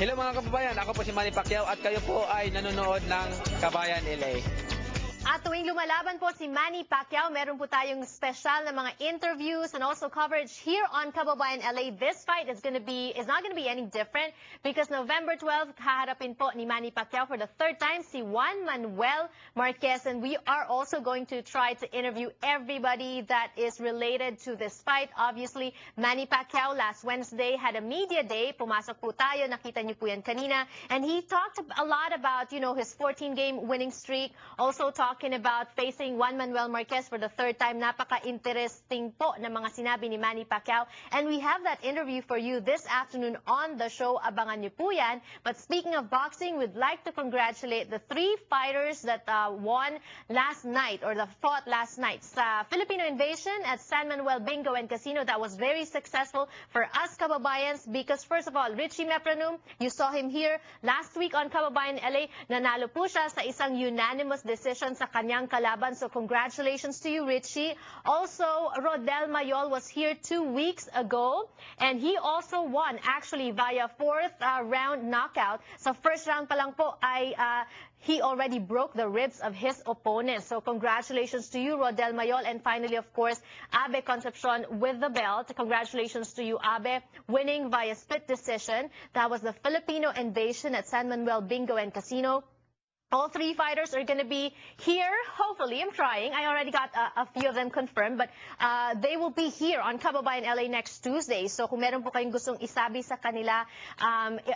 Hello mga kababayan, ako po si Manny Pacquiao at kayo po ay nanonood ng Kabayan LA. At tuwing lumalaban po si Manny Pacquiao, meron po tayong special na mga interviews and also coverage here on Kababayan LA. This fight is not going to be any different because November 12, kaharapin po ni Manny Pacquiao for the third time si Juan Manuel Marquez, and we are also going to try to interview everybody that is related to this fight. Obviously, Manny Pacquiao last Wednesday had a media day. Pumasok po tayo, nakita niyo po yan kanina, and he talked a lot about, his 14-game winning streak. Also talking about facing Juan Manuel Marquez for the third time. Napaka-interesting po na mga sinabi ni Manny Pacquiao. And we have that interview for you this afternoon on the show. Abangan niyo po yan. But speaking of boxing, we'd like to congratulate the 3 fighters that won last night or that fought last night sa Filipino Invasion at San Manuel Bingo and Casino. That was very successful for us kababayans because first of all, Richie Mepranum, you saw him here last week on Kababayan LA. Nanalo po siya sa isang unanimous decision sa kanyang kalaban. So congratulations to you, Richie. Also, Rodel Mayol was here 2 weeks ago, and he also won actually via 4th round knockout. Sa first round pa lang po ay he already broke the ribs of his opponent. So congratulations to you, Rodel Mayol. And finally, of course, Abe Concepcion with the belt. Congratulations to you, Abe, winning via split decision. That was the Filipino Invasion at San Manuel Bingo and Casino. All 3 fighters are going to be here. Hopefully, I'm trying. I already got a few of them confirmed, but they will be here on Kababayan LA next Tuesday. So kung meron po kayong gustong isabi sa kanila,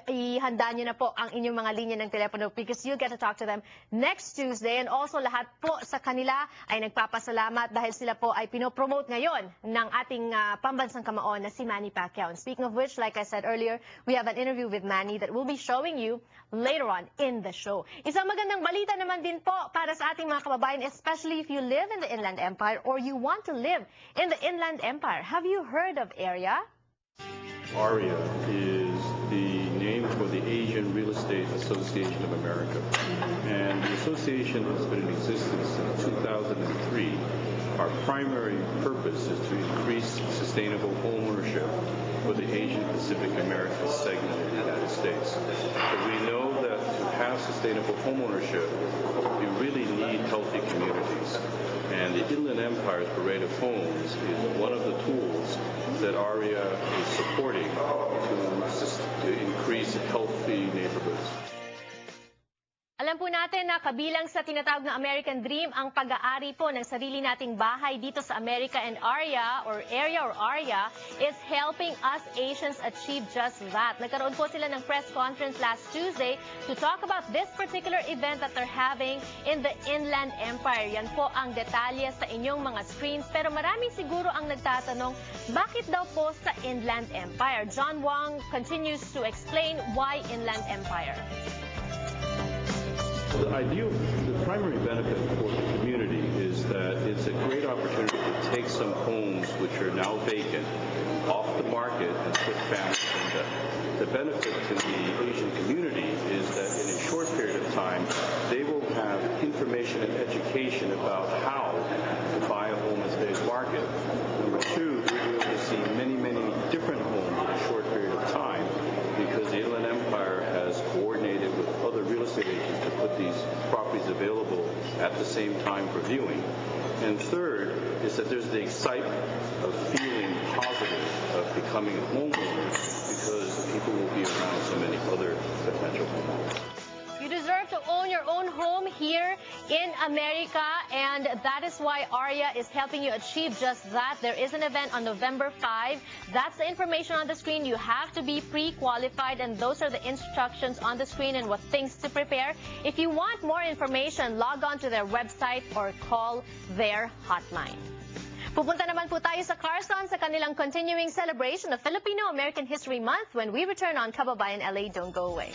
ihanda nyo na po ang inyong mga linya ng telepono because you'll get to talk to them next Tuesday. And also lahat po sa kanila ay nagpapasalamat dahil sila po ay pinopromote ngayon ng ating pambansang kamaon na si Manny Pacquiao. And speaking of which, like I said earlier, we have an interview with Manny that we'll be showing you later on in the show. Isang magandang balita naman din po para sa ating mga kababayan, especially if you live in the Inland Empire or you want to live in the Inland Empire. Have you heard of AREA? AREA is the name for the Asian Real Estate Association of America. And the association has been in existence since 2003. Our primary purpose is to increase sustainable homeownership for the Asian Pacific American segment of the United States. But we know that to have sustainable homeownership, you really need healthy communities. And the Inland Empire's Parade of Homes is one of the tools that AREA is supporting to increase healthy neighborhoods. Alam po natin na kabilang sa tinatawag na American Dream ang pag-aari po ng sarili nating bahay dito sa Amerika, and AREA is helping us Asians achieve just that. Nagkaroon po sila ng press conference last Tuesday to talk about this particular event that they're having in the Inland Empire. Yan po ang detalye sa inyong mga screens. Pero maraming siguro ang nagtatanong, bakit daw po sa Inland Empire? John Wong continues to explain why Inland Empire. The primary benefit for the community is that it's a great opportunity to take some homes which are now vacant off the market and put families in them. The benefit to the Asian community is that in a short period of time, they will have information and education about how to buy a home in today's market. Number 2, we'll be able to see many, many different homes in a short period of time because the Inland Empire has coordinated with other real estate agents to put these properties available at the same time for viewing. And third is that there's the excitement of feeling positive of becoming a homeowner because people will be around so many other potential homeowners. You deserve to own your own home here in America, and that is why AREA is helping you achieve just that. There is an event on November 5. That's the information on the screen. You have to be pre-qualified, and those are the instructions on the screen and what things to prepare. If you want more information, log on to their website or call their hotline. Pupunta naman po tayo sa Carson sa kanilang continuing celebration of Filipino-American History Month when we return on Kababayan LA. Don't go away.